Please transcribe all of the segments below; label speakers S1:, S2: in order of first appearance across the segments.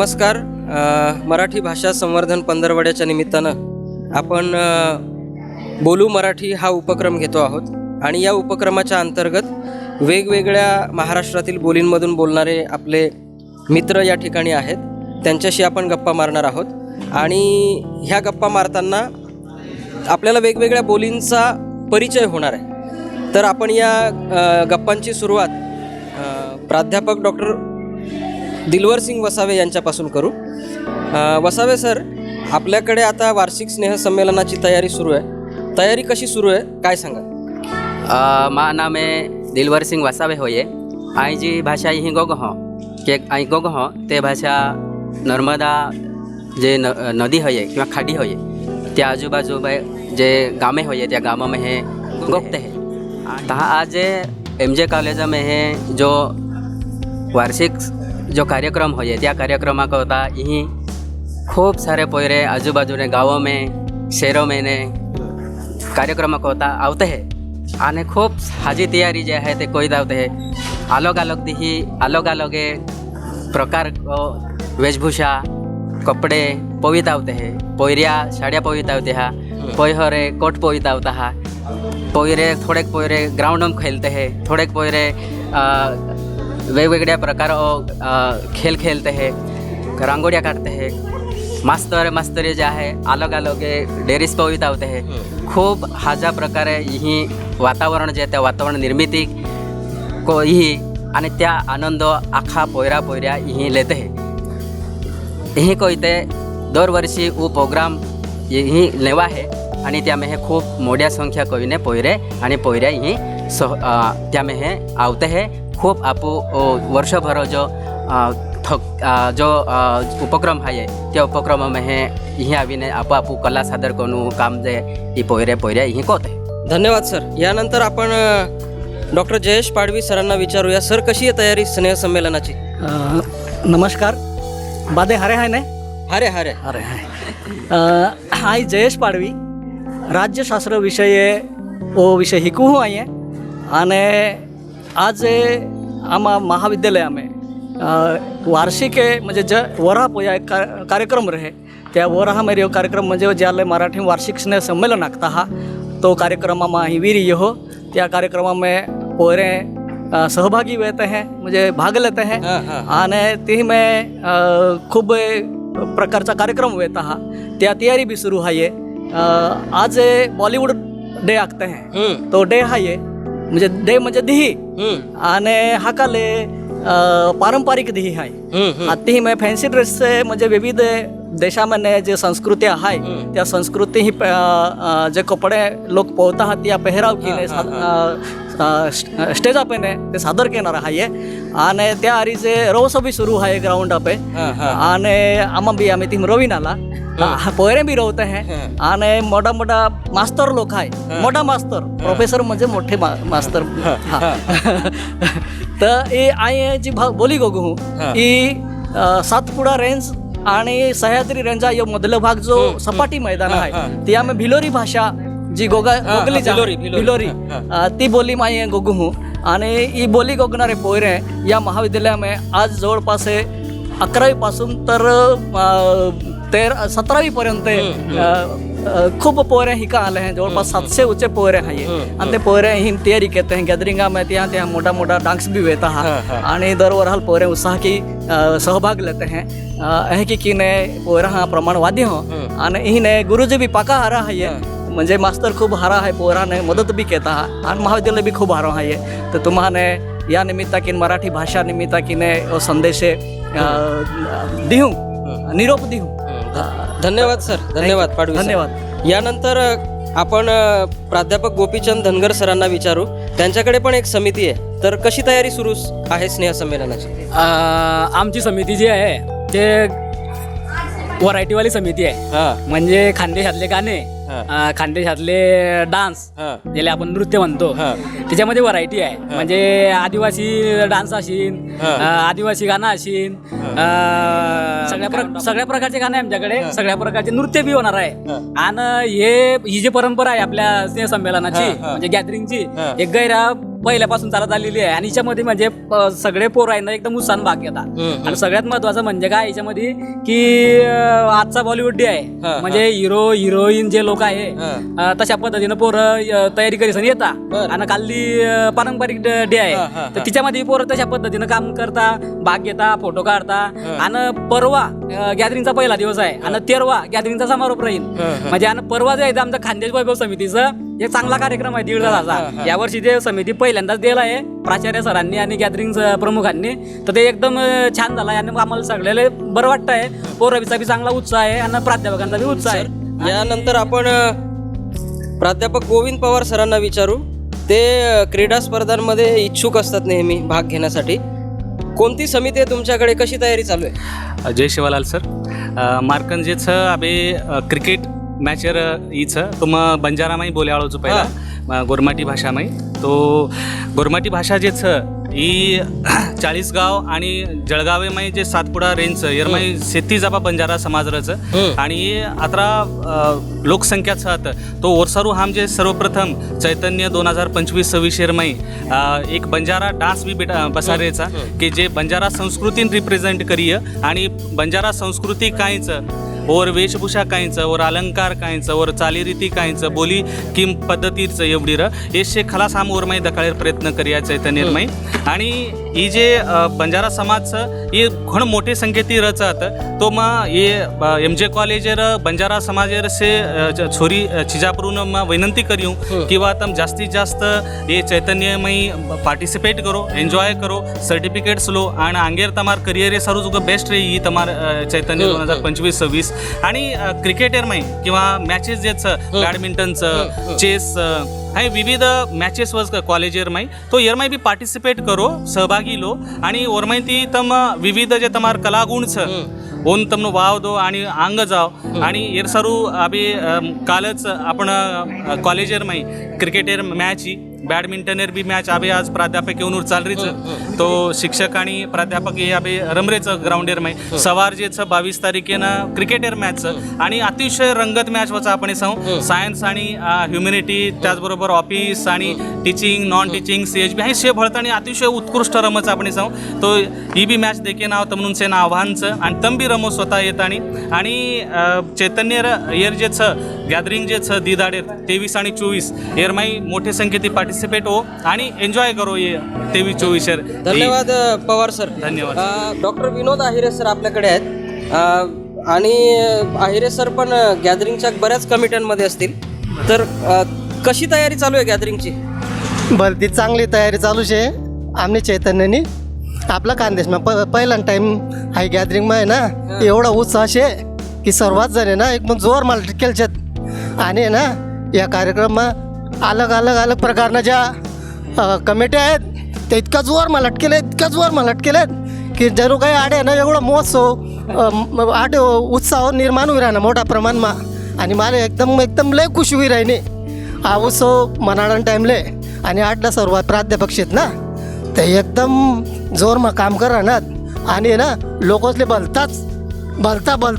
S1: नमस्कार. मराठी भाषा संवर्धन पंधरवड्याच्या निमित्तानं आपण बोलू मराठी हा उपक्रम घेतो आहोत आणि या उपक्रमाच्या अंतर्गत वेगवेगळ्या महाराष्ट्रातील बोलींमधून बोलणारे आपले मित्र या ठिकाणी आहेत. त्यांच्याशी आपण गप्पा मारणार आहोत आणि ह्या गप्पा मारताना आपल्याला वेगवेगळ्या बोलींचा परिचय होणार आहे. तर आपण या गप्पांची सुरुवात प्राध्यापक डॉक्टर दिलवरसिंग वसावे यांच्यापासून करू. वसावे सर, आपल्याकडे आता वार्षिक स्नेहसंमेलनाची तयारी सुरू आहे. तयारी कशी सुरू आहे काय सांगा?
S2: मा नाम है दिलवरसिंग वसावे होये. आई जी भाषा ही गोग हो के आई गोग हो ते भाषा नर्मदा जे नदी होये किंवा खाड़ी होये त्या आजूबाजू जे गामे होये त्या गाँव में है गोगते है. तहाँ आज MJ कॉलेज में है जो वार्षिक जो कार्यक्रम होये त्या कार्यक्रमा को होता यहीं खूब सारे पोयरे आजूबाजू ने गाँवों में शहरों में ने कार्यक्रम को होता आवते हैं आने खूब हाजी तैयारी जो है ते कोई दावते हैं. अलग अलग प्रकार को वेशभूषा कपड़े पोवित आवते हैं. पोयरिया साड़िया पोवित आवते हैं, पोयहरे कोट पोवित आवता है. पोयरे थोड़े पोयरे ग्राउंड में खेलते हैं, थोड़े पोयरे वेगवेगळ्या प्रकार खेल खेलते हैं, रंगोलियाँ काटते हैं. मास्तरी जो है अलग अलग डेरिस पोवित आवते हैं. खूब हाजा प्रकारे यही वातावरण जे त्या वातावरण निर्मिती को यही आणि त्या आनंद आखा पोयऱ्या यही लेते हैं. यही को इथे दरवर्षी वो प्रोग्राम यही लेवा है आणि त्यामें है खूब मोड्या संख्या कोईने पोयरे आणि पोयऱ्या यही त्यामें है आवते हैं. खूब आपू वर्षभर जो उपक्रम है त्या उपक्रम में है यही आवीने आपू कला सादर करू काम जे ही पोयऱ्या यही कोते.
S1: धन्यवाद सर. यानंतर आपण डॉक्टर जयेश पाडवी सरांना विचारूया. सर, कशी आहे तयारी स्नेहसंमेलनाची?
S3: नमस्कार. बादे हरे आहे ने
S1: हरे हरे
S3: हरे आहे. आई जयेश पाडवी राज्यशास्त्र विषय शिकू आई आहे आणि आज आम्हा महाविद्यालयामध्ये वार्षिक म्हणजे वरा पोया एक कार्यक्रम रहे त्या वरा मेरे कार्यक्रम म्हणजे ज्याला मराठी वार्षिक स्नेह संमेलन आखता हा तो कार्यक्रमामा ही वीर हो. त्या कार्यक्रमामध्ये पोरे सहभागी होते हैं, म्हणजे भाग लेते हैं आणि ती में खूब प्रकारचा कार्यक्रम होता हा. त्या तयारी भी सुरू आहे. आज बॉलीवुड डे आखते हैं तो डे आहे म्हणजे डे म्हणजे दिही आणि हाकाले पारंपरिक दिही आहे. ती में फॅन्सी ड्रेस से म्हणजे विविध देशामध्ये जे संस्कृती आहे त्या संस्कृती ही जे कपडे लोक पोहता हा त्या पेहराव की स्टेज पे ने ते सादर करणार आहे आणि त्या आरीचे रोस भी सुरू आहे ग्राउंड पे आणि आम्ही ती रवीन आला पोयरे भी रोवते हैं आणि मोठा मास्तर लोक आहे. मोठा मास्तर प्रोफेसर म्हणजे मोठे मास्तर. तर ये आई जी बोली गोगू ही सातपुडा रेंज आणि सह्याद्री रेंजा यो मधला भाग जो सपाटी मैदान आहे त्यामध्ये भिलोरी भाषा जी गोगली भिलोरी ती बोली माई गोगू हूँ आणि ही बोली गोगणारे पोयरे या महाविद्यालयामध्ये आज जवळपास 11वी पासून तर 17वी पर्यंत खूप पोयरे हिका आले हैं. जवळपास 700 ऊंचे पोयरे आहे आणि ते पोयरे ही तयारी करते हैं. गॅदरिंगामध्ये त्या मोठा डांस भी होता है आणि दरवरहाल पोयरे उत्साह की सहभाग लेते हैं. की किने पोयरा हा प्रमाणवादी हो आणि हिने गुरुजी भी पाका हारा है म्हणजे मास्तर खूप हारा आहे. पोराने मदत भी केता है आणि महाविद्यालय भी खूप हारा आहे. तर तुम्हाने या निमित्ताकीन मराठी भाषा निमित्ताकीने संदेश दिहू निरोप दिहू.
S1: धन्यवाद सर. धन्यवाद पाडवी.
S3: धन्यवाद.
S1: यानंतर आपण प्राध्यापक गोपीचंद धनगर सरांना विचारू. त्यांच्याकडे पण एक समिती आहे. तर कशी तयारी सुरू आहे स्नेहसंमेलनाची?
S4: आमची समिती जी आहे ते व्हरायटीवाली समिती आहे. म्हणजे खानदेशातले गाणे, खानदेशातले डान्स ज्याला आपण नृत्य म्हणतो त्याच्यामध्ये व्हरायटी आहे. म्हणजे आदिवासी डान्स असेल, आदिवासी गाणं असेल, सगळ्या प्रकारचे गाणे आमच्याकडे, सगळ्या प्रकारचे नृत्य बी होणार आहे. आणि ही जी परंपरा आहे आपल्या स्नेह संमेलनाची म्हणजे गॅदरिंगची एक पहिल्यापासून चालत आलेली आहे आणि याच्यामध्ये म्हणजे सगळे पोरं आहे ना एकदम उत्साहाने भाग घेतात. आणि सगळ्यात महत्वाचं म्हणजे काय याच्यामध्ये की आजचा बॉलिवूड डे आहे, म्हणजे हिरो हिरोईन जे लोक आहे तशा पद्धतीनं पोरं तयारी करीसन येतात. आणि कालली पारंपरिक डे आहे तर तिच्यामध्ये पोरं तशा पद्धतीनं काम करता, भाग घेता, फोटो काढता. आणि परवा गॅदरिंगचा पहिला दिवस आहे आणि 13वा गॅदरिंगचा समारोप राहील. म्हणजे आणि परवा जे आहे ते आमचं खानदेश वैभव समितीचं एक चांगला कार्यक्रम आहे 1.5 तासाचा. यावर्षी ते समिती पहिल्यांदाच दिला आहे प्राचार्य सरांनी आणि गॅदरिंग प्रमुखांनी. तर ते एकदम छान झालं आहे आणि आम्हाला सगळ्याला बरं वाटतं आहे. पोरांचा बी चांगला उत्साह आहे आणि प्राध्यापकांचा बी उत्साह आहे.
S1: यानंतर आपण प्राध्यापक गोविंद पवार सरांना विचारू. ते क्रीडा स्पर्धांमध्ये इच्छुक असतात नेहमी भाग घेण्यासाठी. कोणती समिती आहे तुमच्याकडे, कशी तयारी चालू आहे?
S5: जय शिवालाल सर. मार्कंजेचं आबे क्रिकेट मॅचर ईचं तुम बंजारामाई बोले आळोचं पहिला गोरमाटी भाषामाई. तो गोरमाटी भाषा जे छ ही 40 गाव आणि जळगावेमाई जे सातपुडा रेंजचं येरमाई शेती जाबा बंजारा समाजराचं आणि आता लोकसंख्या छत तो ओरसारू हाम जे सर्वप्रथम चैतन्य 2025-26 येरमाई एक बंजारा डान्स बी बसारेचा की जे बंजारा संस्कृती रिप्रेझेंट करीय आणि बंजारा संस्कृती काहीचं और वेशभूषा काहींचं और अलंकार काहींचं और चालीरीती काहींचं बोली किम पद्धतीचं एवढी हे खलास आम ओरमाई दकाळेर प्रयत्न करूया चैतन्यमाई. आणि ही जे बंजारा समाजचं हे घण मोठे संख्येती रचत तो मग हे MJ कॉलेजर बंजारा समाजेर से छोरी चिजापरून मग विनंती करूँ किंवा तम जास्तीत जास्त हे चैतन्यमयी पार्टिसिपेट करो, एन्जॉय करो, सर्टिफिकेट्स लो आणि आंगेर तमार करियर सारू जो बेस्ट रही तमार चैतन्य 2025-26. आणि क्रिकेटरमाई किंवा मॅचेस जेच बॅडमिंटनचं चेस हाय विविध मॅचेस वज कॉलेजरमाई तो येरमाई बी पार्टिसिपेट करो, सहभागी लो आणि ओरमाई ती तम विविध जे तमार कलागुण छ ओन तमनो वाव दो आणि अंग जाव. आणि येरसारू आबे कालच आपण कॉलेजरमाई क्रिकेटर मॅच ही बॅडमिंटनेर बी मॅच आबे आज प्राध्यापक येऊन चाल रहीच. तो शिक्षक आणि प्राध्यापक हे आबे रमरेचं ग्राउंडेर माई सवार जे 22 तारखेनं क्रिकेटर मॅच आणि अतिशय रंगत मॅच वचा आपण सांगू. सायन्स आणि ह्युमॅनिटी त्याचबरोबर ऑफिस आणि टीचिंग नॉन टीचिंग CHB हे शे भळतानी अतिशय उत्कृष्ट रमच आपण सांगू. तो ही बी मॅच देखे नाव तमनून सेना आव्हानचं आणि तम बी रमो स्वतः येत आणि चैतन्य येर जे छ गॅदरिंग जे छ दिदाडेर 23 आणि 24 येरमाई मोठे संख्येती पार्टिसिपेट हो आणि एन्जॉय करो ये 23-24 येर.
S1: धन्यवाद पवार सर.
S5: धन्यवाद.
S1: डॉक्टर विनोद आहिरे सर आपल्याकडे आहेत आणि आहिरे सर पण गॅदरिंगच्या बऱ्याच कमिट्यांमध्ये असतील. तर कशी तयारी चालू आहे गॅदरिंगची?
S6: भरती चांगली तयारी चालू शे. आमने चैतन्यनी आपला खानदेशમાં पहिला टाइम हाय गॅदरिंगમાં आहे ना एवढा उत्साह शे की सर्वात जण आहे ना एकदम जोर मला केलच्यात. आणि ना या कार्यक्रमात अलग अलग अलग प्रकारच्या ज्या कमिट्या आहेत ते इतका जोर मला केलेत की जरूर काही आडे ना एवढं महोत्सव आडे उत्साह निर्माण होई राहणार मोठ्या प्रमाणात. आणि मला एकदम लय खुशी होई राहिली हा उत्सव मनाडन टाईमले. आणि आडला सर्व प्राध्यापक आहेत ना ते एकदम जोरमा काम कर राहणार आणि ना लोकसले भलताच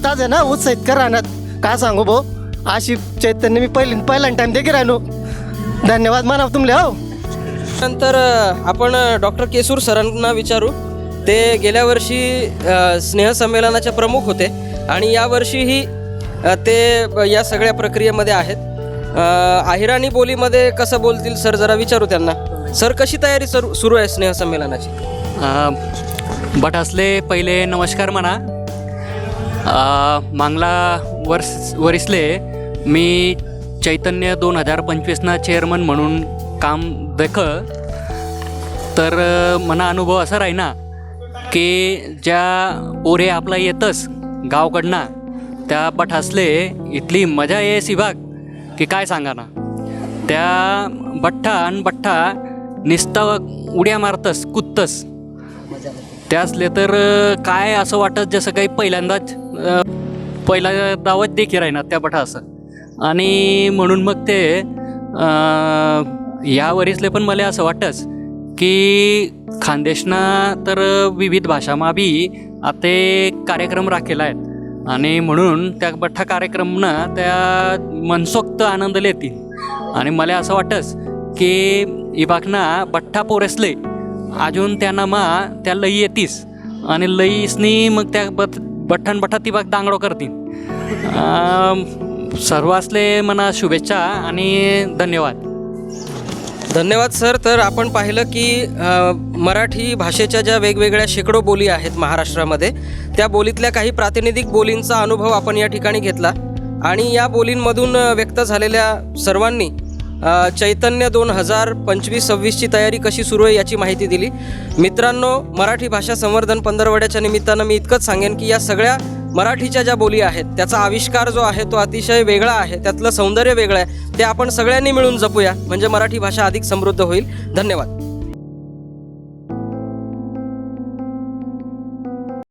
S6: आहे ना उत्साहित कर राहणार. का सांगू भाऊ अशी चैतन्य मी पहिला टाईम देखील राहिलो. धन्यवाद मानव तुमले. हो
S1: नंतर आपण डॉक्टर केसूर सरांना विचारू. ते गेल्या वर्षी स्नेहसंमेलनाचे प्रमुख होते आणि यावर्षीही ते या सगळ्या प्रक्रियेमध्ये आहेत. आहिराणी बोलीमध्ये कसं बोलतील सर जरा विचारू त्यांना. सर कशी तयारी सुरू आहे स्नेहसंमेलनाची?
S7: बट असले पहिले नमस्कार म्हणा. मांगला वरिसले मी चैतन्य 2025 चेअरमन म्हणून काम देख. तर मना अनुभव असा राहीना की ज्या पोरे आपला येतच गावकडनं त्या बठासले इतली मजा ये सिभाग की काय सांगा ना. त्या बठ्ठा निस्ता उड्या मारतस कुदतस त्यासले तर काय असं वाटत जसं काही पहिला दावत देखील राहीना त्या बठा असं. आणि म्हणून मग ते या वरीसले पण मला असं वाटतंच की खानदेशना तर विविध भाषामा बी आता कार्यक्रम राखेला आहेत आणि म्हणून त्या बठ्ठा कार्यक्रमनं त्या मनसोक्त आनंद लेतील. आणि मला असं वाटतंच की इबाकना बठ्ठा पोरेसले अजून त्यांना मा त्या लई येतीस आणि लईसनी मग त्या बठ्ठन बठ्ठा ती बाग दांगडो करतील. सर्वासले मना शुभेच्छा आणि धन्यवाद.
S1: धन्यवाद सर. तर आपण पाहिलं की मराठी भाषेच्या ज्या वेगवेगळ्या शेकडो बोली आहेत महाराष्ट्रामध्ये, त्या बोलीतल्या काही प्रातिनिधिक बोलींचा अनुभव आपण या ठिकाणी घेतला आणि या बोलींमधून व्यक्त झालेल्या सर्वांनी चैतन्य 2025-26ची तयारी कशी सुरू आहे याची माहिती दिली. मित्रांनो, मराठी भाषा संवर्धन पंधरवड्याच्या निमित्तानं मी इतकंच सांगेन की या सगळ्या मराठीच्या ज्या बोली आहेत त्याचा आविष्कार जो आहे तो अतिशय वेगळा आहे, त्यातलं सौंदर्य वेगळं आहे. ते आपण सगळ्यांनी मिळून जपूया, म्हणजे मराठी भाषा अधिक समृद्ध होईल. धन्यवाद.